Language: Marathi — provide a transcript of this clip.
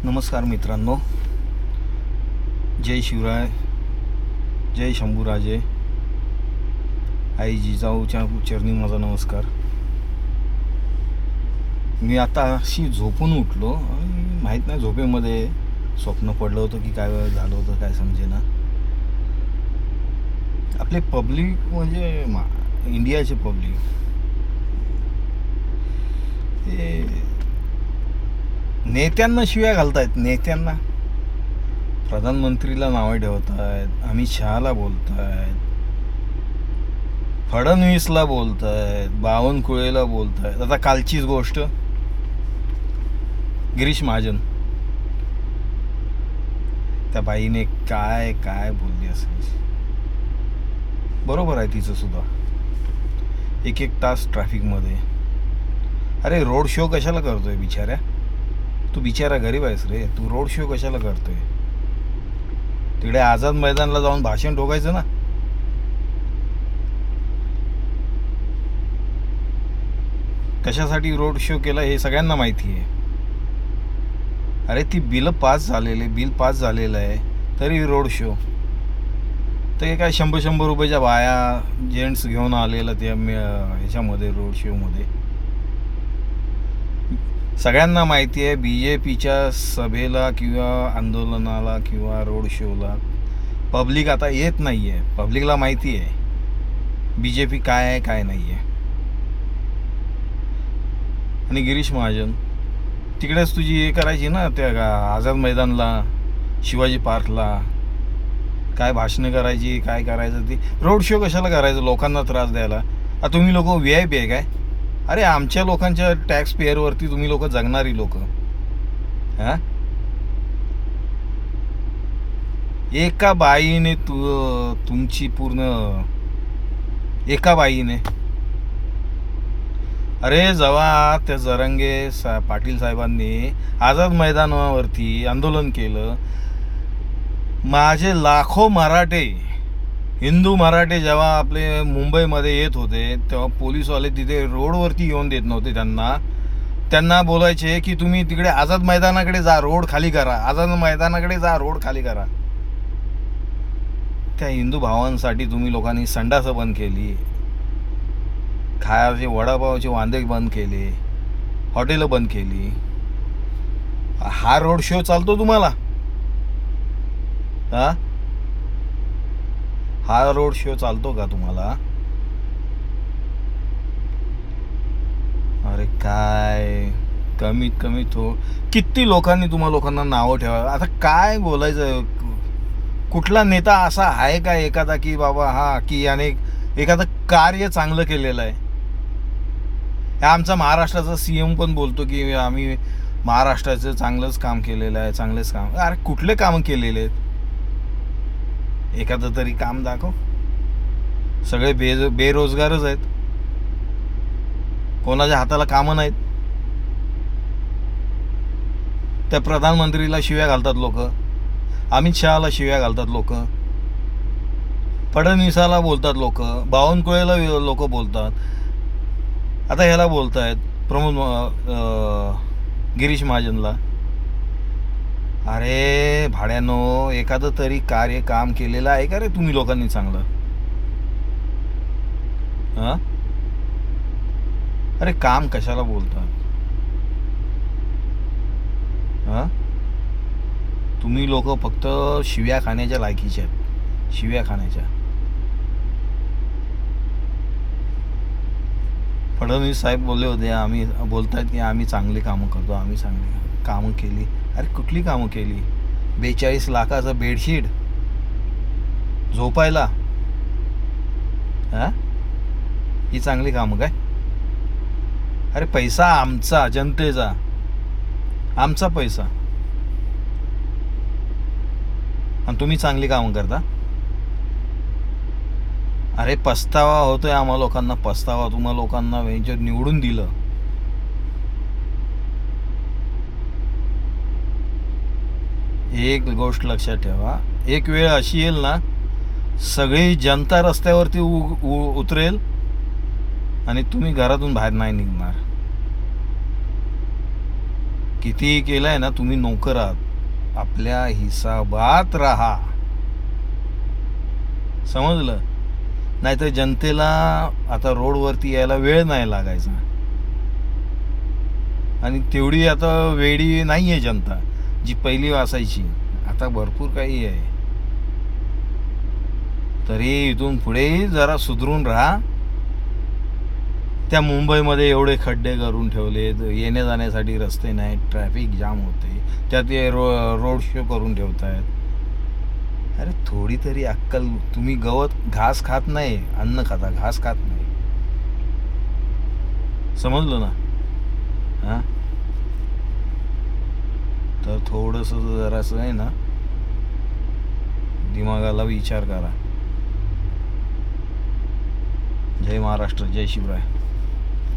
नमस्कार मित्रांनो, जय शिवराय, जय शंभूराजे. आई जिजाऊच्या चरणी माझा नमस्कार. मी आता अशी झोपून उठलो, माहीत नाही झोपेमध्ये स्वप्न पडलं होतं की काय झालं होतं काय समजेना. आपले पब्लिक म्हणजे इंडियाचे पब्लिक ते नेत्यांना शिव्या घालतायत. नेत्यांना, प्रधानमंत्रीला नावे ठेवत आहेत, अमित शहाला बोलत आहेत, फडणवीसला बोलत आहेत, बावनकुळेला बोलत आहेत. आता कालचीच गोष्ट, गिरीश महाजन, त्या बाईने काय काय बोलली असेल. बरोबर आहे तिचं सुद्धा. एक एक तास ट्रॅफिकमध्ये. अरे रोड शो कशाला करतोय बिचाऱ्या? तू बिचारा गरीब आहेस रे, तू रोड शो कशाला करतोय? तिकडे आझाद मैदानला जाऊन भाषण ठोकायचं ना. कशासाठी रोड शो केला हे सगळ्यांना माहिती आहे. अरे ती बिल पास झालेलं आहे तरी रोड शो. ते काय 100 रुपयाच्या बाया जेंट्स घेऊन आलेलं त्या ह्याच्यामध्ये रोड शोमध्ये. सगळ्यांना माहिती आहे BJPच्या सभेला किंवा आंदोलनाला किंवा रोड शोला पब्लिक आता येत नाही आहे. पब्लिकला माहिती आहे BJP काय आहे काय नाही आहे. आणि गिरीश महाजन तिकडेच तुझी हे करायची ना, त्या आझाद मैदानला, शिवाजी पार्कला काय भाषणं करायची, काय करायचं. ती रोड शो कशाला करायचं लोकांना त्रास द्यायला? तुम्ही लोक VIP आहे काय? अरे आमच्या लोकांच्या टॅक्स पेअरवरती तुम्ही लोक जगणारी लोक. हां, एका बाईने तुमची पूर्ण एका बाईने. अरे जेव्हा त्या जरांगे पाटील साहेबांनी आझाद मैदानावरती आंदोलन केलं, माझे लाखो मराठे, हिंदू मराठे जेव्हा आपले मुंबईमध्ये येत होते तेव्हा पोलीसवाले तिथे रोडवरती येऊन देत नव्हते. त्यांना बोलायचे की तुम्ही तिकडे आझाद मैदानाकडे जा, रोड खाली करा, आझाद मैदानाकडे जा, रोड खाली करा. त्या हिंदू भावांसाठी तुम्ही लोकांनी संडासं बंद केली, खायचे वडापावचे वांदे बंद केले, हॉटेलं बंद केली. हा रोड शो चालतो तुम्हाला? हा रोड शो चालतो का तुम्हाला? अरे काय, कमीत कमी किती लोकांनी लोकांना नावं ठेवा. आता काय बोलायचं? कुठला नेता असा आहे का एखादा की बाबा हा की याने एखादं कार्य चांगलं केलेलं आहे? आमचा महाराष्ट्राचा CM पण बोलतो की आम्ही महाराष्ट्राचं चांगलंच काम केलेलं आहे, चांगलेच काम. अरे कुठले काम केलेले आहेत? एखादं तरी काम दाखव. सगळे बेरोजगारच आहेत, कोणाच्या हाताला कामं नाहीत. त्या प्रधानमंत्रीला शिव्या घालतात लोक, अमित शहाला शिव्या घालतात लोक, फडणवीसाला बोलतात लोक, बावनकुळेला लोक बोलतात. आता ह्याला बोलत आहेत गिरीश महाजनला. अरे भाड्यानो, एखादं तरी काम केलेलं आहे का रे तुम्ही लोकांनी चांगलं? हां, अरे काम कशाला बोलतात? हां, तुम्ही लोक फक्त शिव्या खाण्याच्या लायकीचे आहेत, शिव्या खाण्याच्या. फडणवीस साहेब बोलले होते, आम्ही बोलतायत की आम्ही चांगली कामं करतो, आम्ही चांगली कामं केली. अरे कुठली कामं केली? 42 लाखाचं बेडशीट झोपायला, ही चांगली कामं काय? अरे पैसा आमचा, जनतेचा, आमचा पैसा, आणि तुम्ही चांगली कामं करता? अरे पस्तावा होतोय आम्हा लोकांना, पस्तावा. तुम्हा लोकांना निवडून दिलं. एक गोष्ट लक्षात ठेवा, एक वेळ अशी येईल ना, सगळी जनता रस्त्यावरती उतरेल आणि तुम्ही घरातून बाहेर नाही निघणार. कितीही केलंय ना, तुम्ही नोकर आहात, आपल्या हिसाबात राहा, समजलं? नाहीतर जनतेला आता रोडवरती यायला वेळ नाही लागायचा. आणि तेवढी आता वेडी नाही आहे जनता जी पहिली असायची. आता भरपूर काही आहे. तरी इथून पुढेही जरा सुधरून राहा. त्या मुंबईमध्ये एवढे खड्डे करून ठेवले, येण्या जाण्यासाठी रस्ते नाहीत, ट्रॅफिक जाम होते, त्यात ते रोड शो करून ठेवत आहेत. अरे थोडी तरी अक्कल. तुम्ही घास खात नाही, अन्न खाता, घास खात नाही, समजलं ना? हां, तर थोडंसं जरासं आहे ना, दिमागाला विचार करा. जय महाराष्ट्र, जय शिवराय.